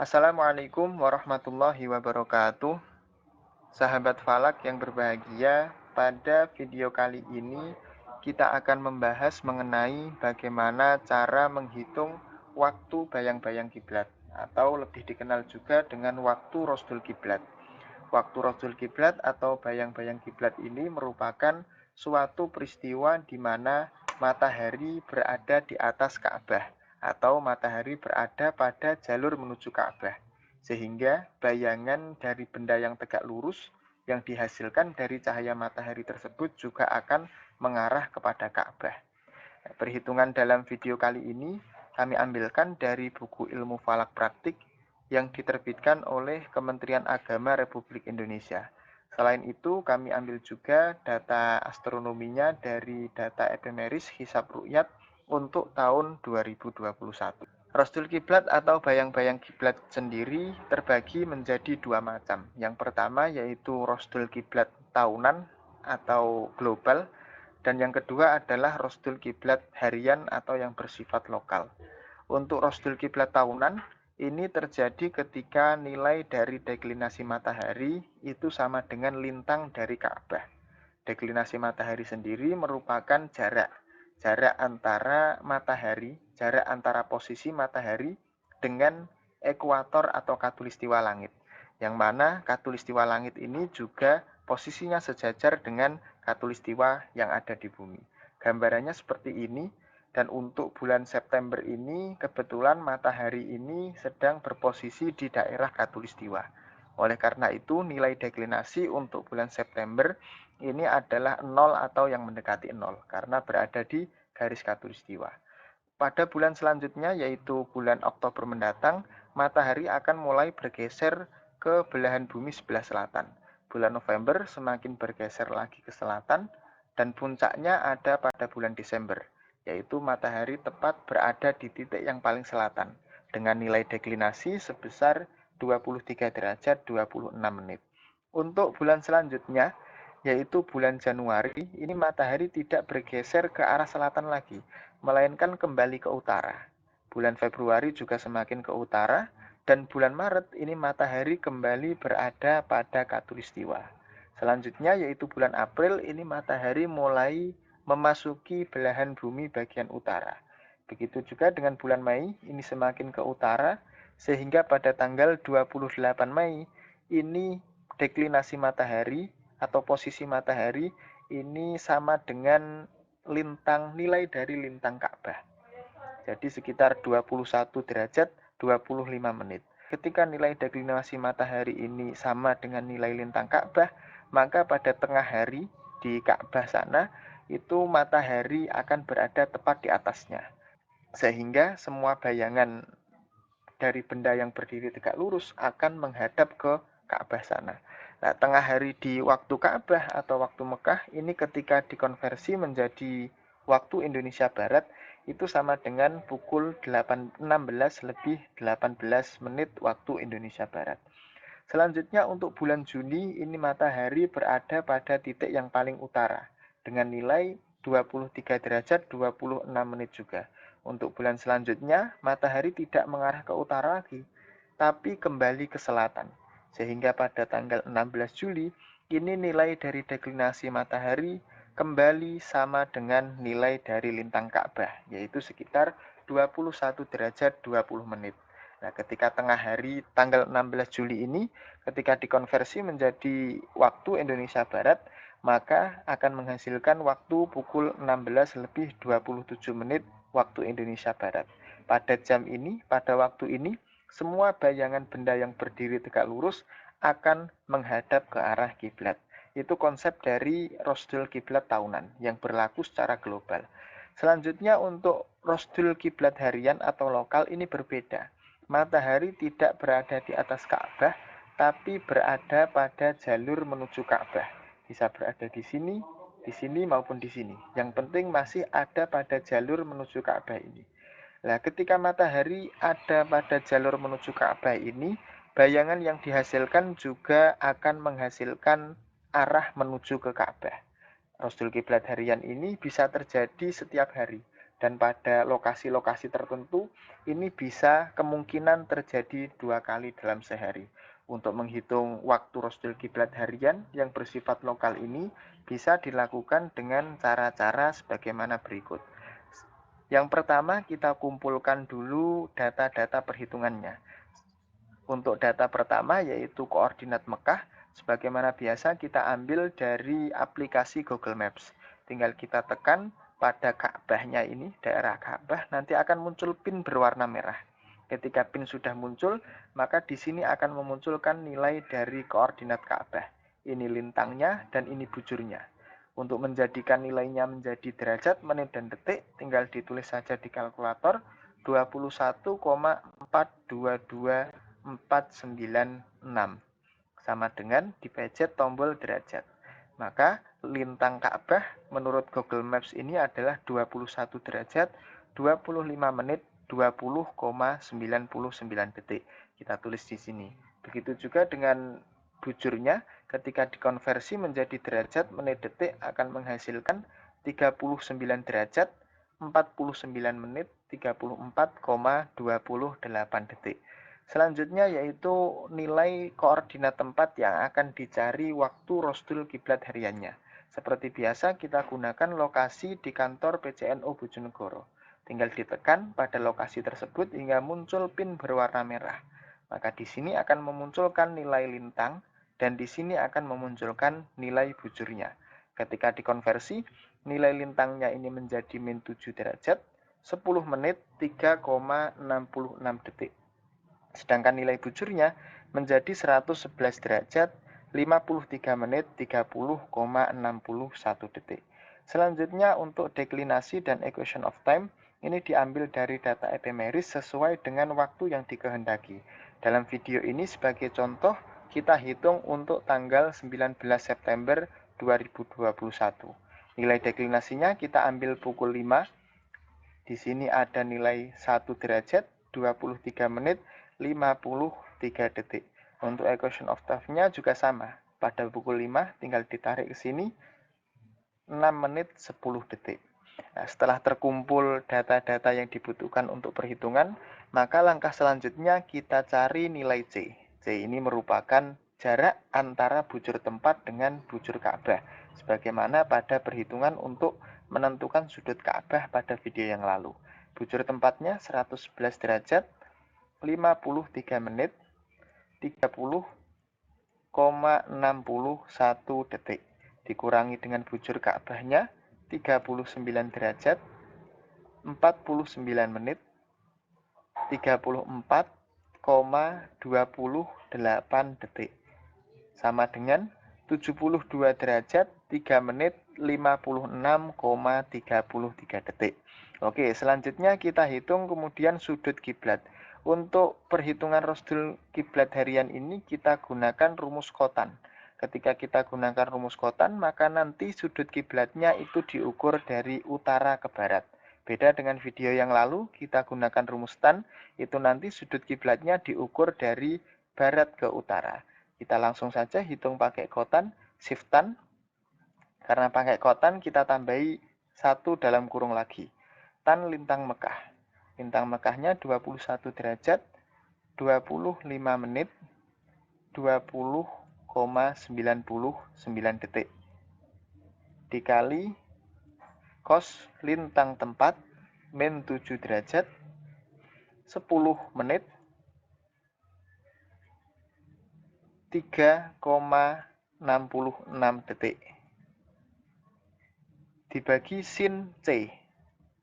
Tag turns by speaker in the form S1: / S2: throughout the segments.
S1: Assalamualaikum warahmatullahi wabarakatuh. Sahabat Falak yang berbahagia, pada video kali ini kita akan membahas mengenai bagaimana cara menghitung waktu bayang-bayang kiblat atau lebih dikenal juga dengan waktu Rosdul Kiblat. Waktu Rosdul Kiblat atau bayang-bayang kiblat ini merupakan suatu peristiwa di mana matahari berada di atas Ka'bah atau matahari berada pada jalur menuju Ka'bah. Sehingga bayangan dari benda yang tegak lurus yang dihasilkan dari cahaya matahari tersebut juga akan mengarah kepada Ka'bah. Perhitungan dalam video kali ini kami ambilkan dari buku ilmu falak praktik yang diterbitkan oleh Kementerian Agama Republik Indonesia. Selain itu, kami ambil juga data astronominya dari data epemeris hisab ru'yat untuk tahun 2021. Rosdul kiblat atau bayang-bayang kiblat sendiri terbagi menjadi dua macam. Yang pertama yaitu rosdul kiblat tahunan atau global, dan yang kedua adalah rosdul kiblat harian atau yang bersifat lokal. Untuk rosdul kiblat tahunan, ini terjadi ketika nilai dari deklinasi matahari itu sama dengan lintang dari Ka'bah. Deklinasi matahari sendiri merupakan jarak antara posisi matahari dengan ekuator atau khatulistiwa langit. Yang mana khatulistiwa langit ini juga posisinya sejajar dengan khatulistiwa yang ada di bumi. Gambarannya seperti ini. Dan untuk bulan September ini, kebetulan matahari ini sedang berposisi di daerah khatulistiwa. Oleh karena itu, nilai deklinasi untuk bulan September ini adalah 0 atau yang mendekati 0, karena berada di garis khatulistiwa. Pada bulan selanjutnya, yaitu bulan Oktober mendatang, matahari akan mulai bergeser ke belahan bumi sebelah selatan. Bulan November semakin bergeser lagi ke selatan, dan puncaknya ada pada bulan Desember, yaitu matahari tepat berada di titik yang paling selatan dengan nilai deklinasi sebesar 23 derajat 26 menit. Untuk bulan selanjutnya, yaitu bulan Januari, ini matahari tidak bergeser ke arah selatan lagi, melainkan kembali ke utara. Bulan Februari juga semakin ke utara, dan bulan Maret ini matahari kembali berada pada khatulistiwa. Selanjutnya yaitu bulan April, ini matahari mulai memasuki belahan bumi bagian utara. Begitu juga dengan bulan Mei, ini semakin ke utara, sehingga pada tanggal 28 Mei, ini deklinasi matahari atau posisi matahari ini sama dengan nilai dari lintang Ka'bah. Jadi sekitar 21 derajat 25 menit. Ketika nilai deklinasi matahari ini sama dengan nilai lintang Ka'bah, maka pada tengah hari di Ka'bah sana itu matahari akan berada tepat di atasnya. Sehingga semua bayangan dari benda yang berdiri tegak lurus akan menghadap ke Ka'bah sana. Nah, tengah hari di waktu Ka'bah atau waktu Mekah ini ketika dikonversi menjadi waktu Indonesia Barat itu sama dengan pukul 16 lebih 18 menit waktu Indonesia Barat. Selanjutnya untuk bulan Juni ini matahari berada pada titik yang paling utara dengan nilai 23 derajat 26 menit juga. Untuk bulan selanjutnya matahari tidak mengarah ke utara lagi, tapi kembali ke selatan. Sehingga pada tanggal 16 Juli ini nilai dari deklinasi matahari kembali sama dengan nilai dari lintang Ka'bah, yaitu sekitar 21 derajat 20 menit. Nah, ketika tengah hari tanggal 16 Juli ini, ketika dikonversi menjadi waktu Indonesia Barat, maka akan menghasilkan waktu pukul 16 lebih 27 menit waktu Indonesia Barat. Pada jam ini, pada waktu ini, semua bayangan benda yang berdiri tegak lurus akan menghadap ke arah kiblat. Itu konsep dari Rosdul Kiblat tahunan yang berlaku secara global. Selanjutnya untuk Rosdul Kiblat harian atau lokal ini berbeda. Matahari tidak berada di atas Ka'bah, tapi berada pada jalur menuju Ka'bah. Bisa berada di sini maupun di sini. Yang penting masih ada pada jalur menuju Ka'bah ini. Nah, ketika matahari ada pada jalur menuju Ka'bah ini, bayangan yang dihasilkan juga akan menghasilkan arah menuju ke Ka'bah. Rosdul kiblat harian ini bisa terjadi setiap hari, dan pada lokasi-lokasi tertentu ini bisa kemungkinan terjadi 2 kali dalam sehari. Untuk menghitung waktu rosdul kiblat harian yang bersifat lokal ini bisa dilakukan dengan cara-cara sebagaimana berikut. Yang pertama, kita kumpulkan dulu data-data perhitungannya. Untuk data pertama yaitu koordinat Mekah, sebagaimana biasa kita ambil dari aplikasi Google Maps. Tinggal kita tekan pada Ka'bahnya ini, daerah Ka'bah, nanti akan muncul pin berwarna merah. Ketika pin sudah muncul, maka di sini akan memunculkan nilai dari koordinat Ka'bah. Ini lintangnya dan ini bujurnya. Untuk menjadikan nilainya menjadi derajat, menit, dan detik, tinggal ditulis saja di kalkulator 21,422.496 sama dengan dipencet tombol derajat. Maka lintang Ka'bah menurut Google Maps ini adalah 21 derajat 25 menit 20,99 detik. Kita tulis di sini. Begitu juga dengan bujurnya, ketika dikonversi menjadi derajat menit detik akan menghasilkan 39 derajat 49 menit 34,28 detik. Selanjutnya yaitu nilai koordinat tempat yang akan dicari waktu rosdul kiblat hariannya. Seperti biasa kita gunakan lokasi di kantor PCNU Bojonegoro. Tinggal ditekan pada lokasi tersebut hingga muncul pin berwarna merah. Maka di sini akan memunculkan nilai lintang dan di sini akan memunculkan nilai bujurnya. Ketika dikonversi, nilai lintangnya ini menjadi min 7 derajat, 10 menit 3,66 detik. Sedangkan nilai bujurnya menjadi 111 derajat 53 menit 30,61 detik. Selanjutnya untuk deklinasi dan equation of time ini diambil dari data ephemeris sesuai dengan waktu yang dikehendaki. Dalam video ini sebagai contoh kita hitung untuk tanggal 19 September 2021. Nilai deklinasinya kita ambil pukul 5. Di sini ada nilai 1 derajat 23 menit 53 detik. Untuk equation of time-nya juga sama. Pada pukul 5 tinggal ditarik ke sini 6 menit 10 detik. Nah, setelah terkumpul data-data yang dibutuhkan untuk perhitungan, maka langkah selanjutnya kita cari nilai C. C ini merupakan jarak antara bujur tempat dengan bujur Ka'bah, sebagaimana pada perhitungan untuk menentukan sudut Ka'bah pada video yang lalu. Bujur tempatnya 111 derajat, 53 menit, 30,61 detik. Dikurangi dengan bujur Ka'bahnya 39 derajat 49 menit 34,28 detik sama dengan 72 derajat 3 menit 56,33 detik. Oke, selanjutnya kita hitung kemudian sudut kiblat. Untuk perhitungan rosdul kiblat harian ini kita gunakan rumus Khotan. Ketika kita gunakan rumus Khotan, maka nanti sudut kiblatnya itu diukur dari utara ke barat. Beda dengan video yang lalu, kita gunakan rumus tan, itu nanti sudut kiblatnya diukur dari barat ke utara. Kita langsung saja hitung pakai Khotan, shift tan. Karena pakai Khotan, kita tambahi 1 dalam kurung lagi. Tan lintang Mekah. Lintang Mekahnya 21 derajat, 25 menit, 20,99 detik. Dikali cos lintang tempat, min 7 derajat, 10 menit, 3,66 detik. Dibagi sin C.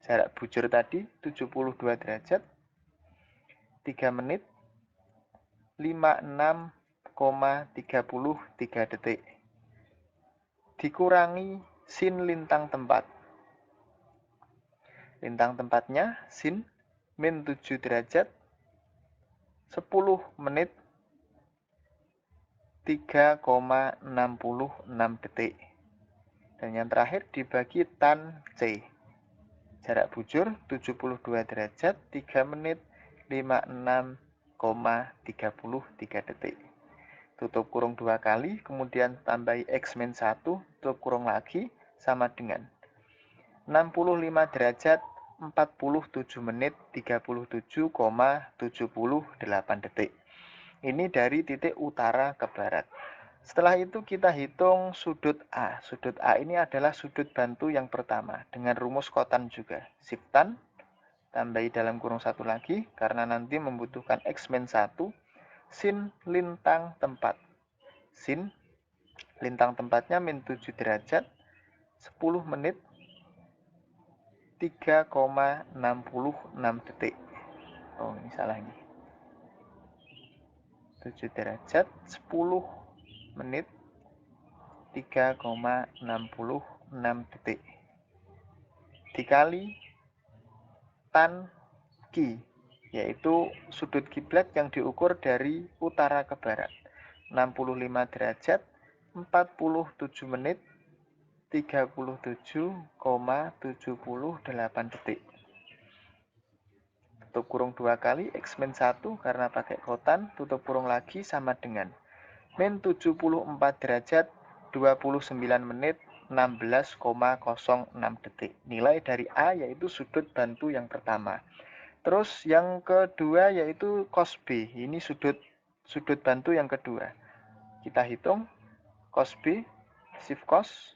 S1: Jarak bujur tadi 72 derajat, 3 menit, 56,33 detik. Dikurangi sin lintang tempat. Lintang tempatnya sin min 7 derajat, 10 menit, 3,66 detik. Dan yang terakhir dibagi tan C. Jarak bujur 72 derajat, 3 menit, 56,33 detik. Tutup kurung 2 kali, kemudian tambahi X min 1, tutup kurung lagi, sama dengan 65 derajat 47 menit 37,78 detik. Ini dari titik utara ke barat. Setelah itu kita hitung sudut A. Sudut A ini adalah sudut bantu yang pertama dengan rumus kotan juga. Siftan tambahi dalam kurung satu lagi karena nanti membutuhkan X-1 sin lintang tempat. Sin lintang tempatnya min 7 derajat 10 menit 3,66 detik. Oh, ini salah ini. 7 derajat 10 menit 3,66 detik. Dikali tan ki, yaitu sudut kiblat yang diukur dari utara ke barat. 65 derajat 47 menit 37,78 detik. Tutup kurung 2 kali, X-1 karena pakai kotan, tutup kurung lagi sama dengan min 74 derajat 29 menit 16,06 detik. Nilai dari A yaitu sudut bantu yang pertama. Terus yang kedua yaitu cos B. Ini sudut bantu yang kedua. Kita hitung cos B, sif cos.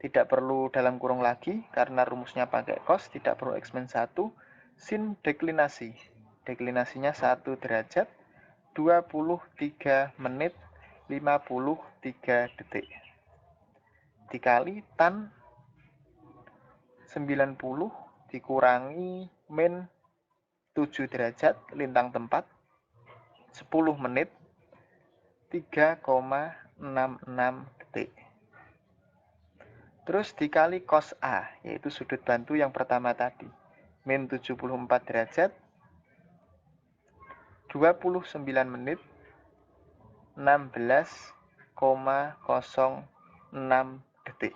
S1: Tidak perlu dalam kurung lagi karena rumusnya pakai cos, tidak perlu X-1. Sin deklinasi. Deklinasinya 1 derajat 23 menit 53 detik. Dikali tan 90 dikurangi min 7 derajat lintang tempat 10 menit 3,66 detik. Terus dikali cos A, yaitu sudut bantu yang pertama tadi. Min 74 derajat 29 menit 16,06 detik.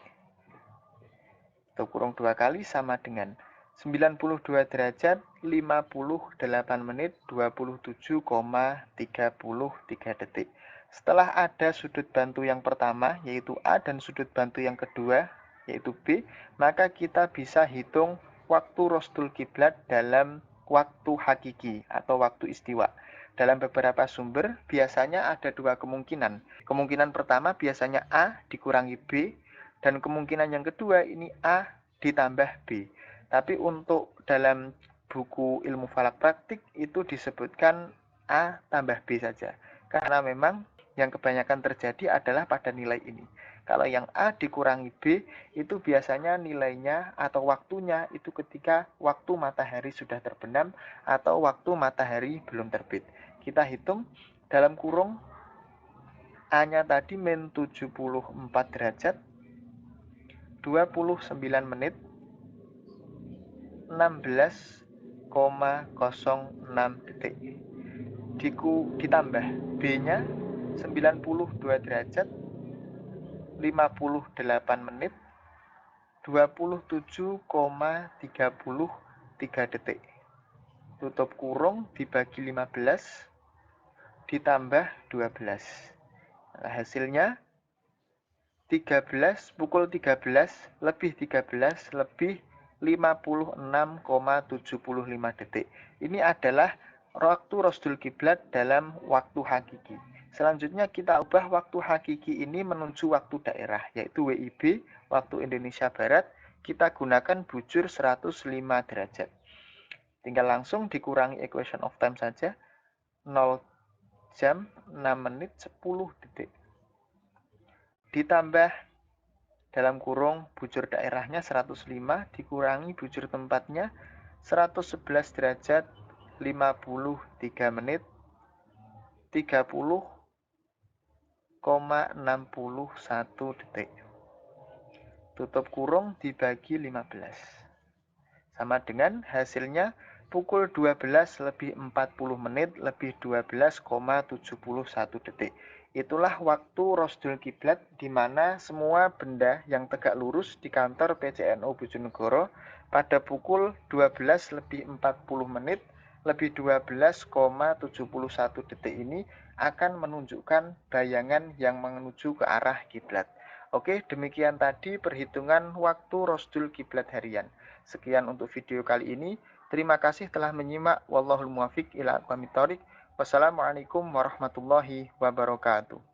S1: Tutup kurung 2 kali sama dengan 92 derajat 58 menit 27,33 detik. Setelah ada sudut bantu yang pertama yaitu A dan sudut bantu yang kedua yaitu B, maka kita bisa hitung waktu rostul kiblat dalam waktu hakiki atau waktu istiwa. Dalam beberapa sumber biasanya ada dua kemungkinan. Kemungkinan pertama biasanya A dikurangi B, dan kemungkinan yang kedua ini A ditambah B. Tapi untuk dalam buku ilmu falak praktik itu disebutkan A tambah B saja. Karena memang yang kebanyakan terjadi adalah pada nilai ini. Kalau yang A dikurangi B itu biasanya nilainya atau waktunya itu ketika waktu matahari sudah terbenam atau waktu matahari belum terbit. Kita hitung dalam kurung A-nya tadi min 74 derajat 29 menit 16,06 detik. Ditambah B-nya 92 derajat 58 menit 27,33 detik. Tutup kurung dibagi 15 ditambah 12. Nah, hasilnya pukul 13 lebih 56,75 detik. Ini adalah waktu rosdul kiblat dalam waktu hakiki. Selanjutnya kita ubah waktu hakiki ini menuju waktu daerah, yaitu WIB, waktu Indonesia Barat. Kita gunakan bujur 105 derajat. Tinggal langsung dikurangi equation of time saja. 0 jam 6 menit 10 detik. Ditambah dalam kurung bujur daerahnya 105 dikurangi bujur tempatnya 111 derajat 53 menit 30,61 detik. Tutup kurung dibagi 15. Sama dengan hasilnya pukul 12 lebih 40 menit lebih 12,71 detik. Itulah waktu rosdul kiblat di mana semua benda yang tegak lurus di kantor PCNU Bojonegoro pada pukul 12 lebih 40 menit lebih 12,71 detik ini akan menunjukkan bayangan yang menuju ke arah kiblat. Oke, demikian tadi perhitungan waktu rosdul kiblat harian. Sekian untuk video kali ini. Terima kasih telah menyimak. Wallahul muwafiq ila aqwamit thoriq. Wassalamualaikum warahmatullahi wabarakatuh.